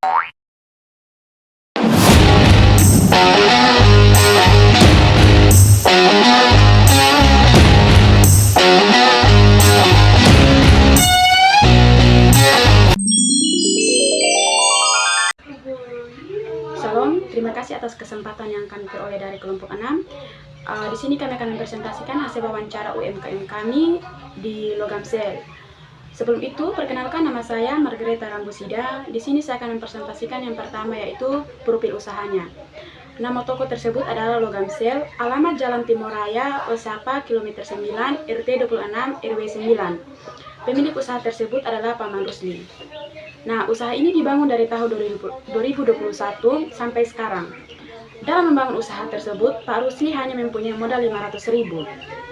Shalom, terima kasih atas kesempatan yang kami peroleh dari kelompok 6. Di sini kami akan mempresentasikan hasil wawancara UMKM kami di Logamsel. Sebelum itu, perkenalkan nama saya Margareta Rambusida. Di sini saya akan mempresentasikan yang pertama yaitu profil usahanya. Nama toko tersebut adalah Logamsel, alamat Jalan Timur Raya, Osapa, kilometer 9, RT 26, RW 9. Pemilik usaha tersebut adalah Paman Rusli. Nah, usaha ini dibangun dari tahun 2021 sampai sekarang. Dalam membangun usaha tersebut, Pak Rusli hanya mempunyai modal 500.000.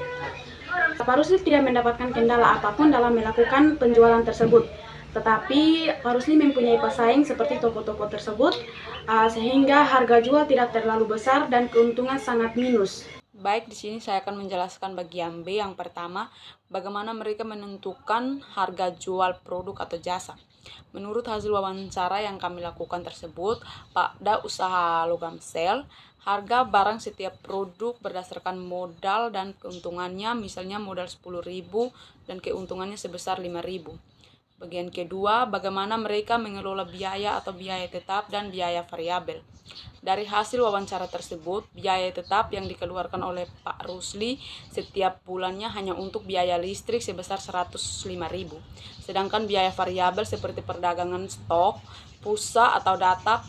Pak Rusli tidak mendapatkan kendala apapun dalam melakukan penjualan tersebut. Tetapi Pak Rusli mempunyai pesaing seperti toko-toko tersebut, sehingga harga jual tidak terlalu besar dan keuntungan sangat minus. Baik, di sini saya akan menjelaskan bagian B yang pertama, bagaimana mereka menentukan harga jual produk atau jasa. Menurut hasil wawancara yang kami lakukan tersebut, pada usaha Logamsel, harga barang setiap produk berdasarkan modal dan keuntungannya, misalnya modal 10.000 dan keuntungannya sebesar 5.000. Bagian kedua, bagaimana mereka mengelola biaya atau biaya tetap dan biaya variabel. Dari hasil wawancara tersebut, biaya tetap yang dikeluarkan oleh Pak Rusli setiap bulannya hanya untuk biaya listrik sebesar 105.000. Sedangkan biaya variabel seperti perdagangan stok, pulsa atau data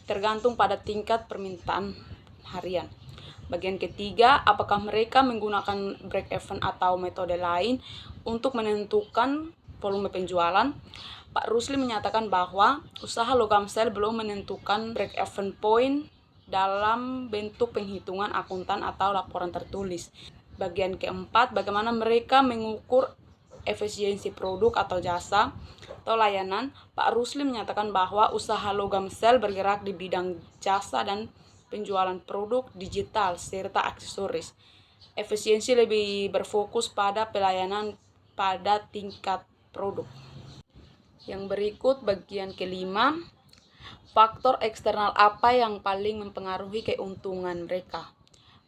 tergantung pada tingkat permintaan harian. Bagian ketiga, apakah mereka menggunakan break even atau metode lain untuk menentukan volume penjualan? Pak Rusli menyatakan bahwa usaha Logamsel belum menentukan break even point dalam bentuk penghitungan akuntan atau laporan tertulis. Bagian keempat, bagaimana mereka mengukur efisiensi produk atau jasa atau layanan. Pak Rusli menyatakan bahwa usaha Logamsel bergerak di bidang jasa dan penjualan produk digital serta aksesoris. Efisiensi lebih berfokus pada pelayanan pada tingkat produk. Yang berikut bagian kelima, faktor eksternal apa yang paling mempengaruhi keuntungan mereka?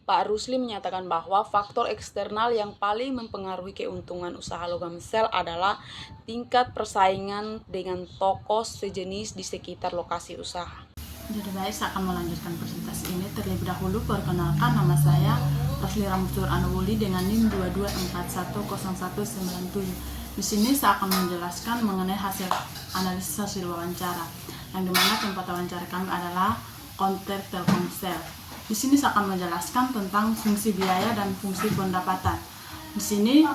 Pak Rusli menyatakan bahwa faktor eksternal yang paling mempengaruhi keuntungan usaha Logamsel adalah tingkat persaingan dengan toko sejenis di sekitar lokasi usaha. Jadi baik, saya akan melanjutkan presentasi ini. Terlebih dahulu perkenalkan, nama saya Rusli Ramsur Anuwuli dengan NIM 22410197. Di sini saya akan menjelaskan mengenai analisis hasil wawancara, yang dimana tempat wawancara kami adalah konter Telkomsel. Di sini saya akan menjelaskan tentang fungsi biaya dan fungsi pendapatan. Di sini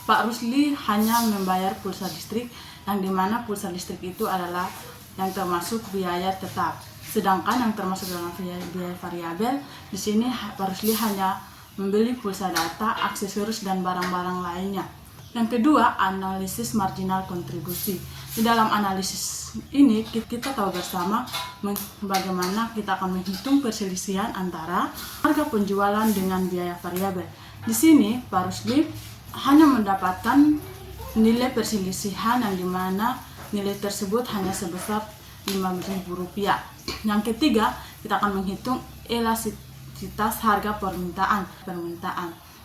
Pak Rusli hanya membayar pulsa listrik, yang dimana pulsa listrik itu adalah yang termasuk biaya tetap. Sedangkan yang termasuk dalam biaya variabel, di sini Pak Rusli hanya membeli pulsa data, aksesoris dan barang-barang lainnya. Yang kedua, analisis marginal kontribusi. Di dalam analisis ini kita tahu bersama bagaimana kita akan menghitung perselisihan antara harga penjualan dengan biaya variabel. Di sini Pak Rusli hanya mendapatkan nilai perselisihan yang dimana nilai tersebut hanya sebesar Rp5.000. Yang ketiga, kita akan menghitung elastisitas harga permintaan,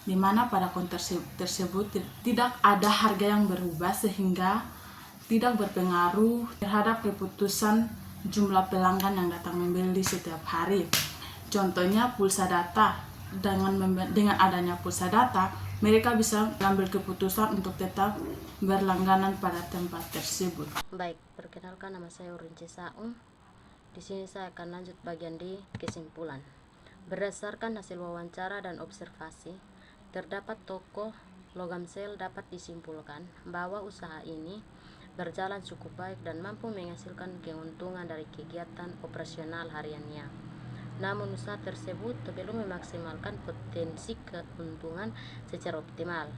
di mana pada konter tersebut tidak ada harga yang berubah sehingga tidak berpengaruh terhadap keputusan jumlah pelanggan yang datang membeli setiap hari. Contohnya pulsa data, dengan adanya pulsa data, mereka bisa mengambil keputusan untuk tetap berlangganan pada tempat tersebut. Baik, perkenalkan, nama saya Urinci Saung. Di sini saya akan lanjut bagian di kesimpulan. Berdasarkan hasil wawancara dan observasi, terdapat toko Logamsel dapat disimpulkan bahwa usaha ini berjalan cukup baik dan mampu menghasilkan keuntungan dari kegiatan operasional hariannya. Namun usaha tersebut belum memaksimalkan potensi keuntungan secara optimal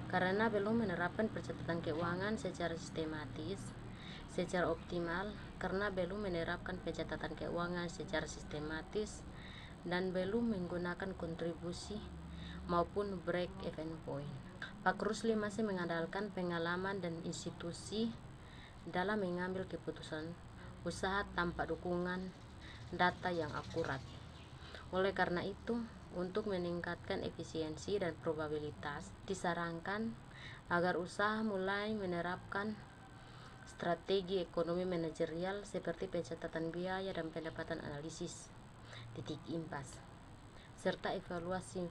karena belum menerapkan pencatatan keuangan secara optimal, karena belum menerapkan pencatatan keuangan secara sistematis dan belum menggunakan kontribusi maupun break even point. Pak Rusli masih mengandalkan pengalaman dan institusi dalam mengambil keputusan usaha tanpa dukungan data yang akurat. Oleh karena itu, untuk meningkatkan efisiensi dan probabilitas, disarankan agar usaha mulai menerapkan strategi ekonomi manajerial seperti pencatatan biaya dan pendapatan analisis titik impas, serta evaluasi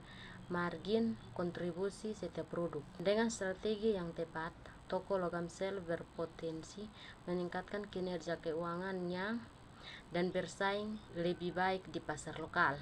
margin kontribusi setiap produk. Dengan strategi yang tepat, toko logam sel berpotensi meningkatkan kinerja keuangannya dan bersaing lebih baik di pasar lokal.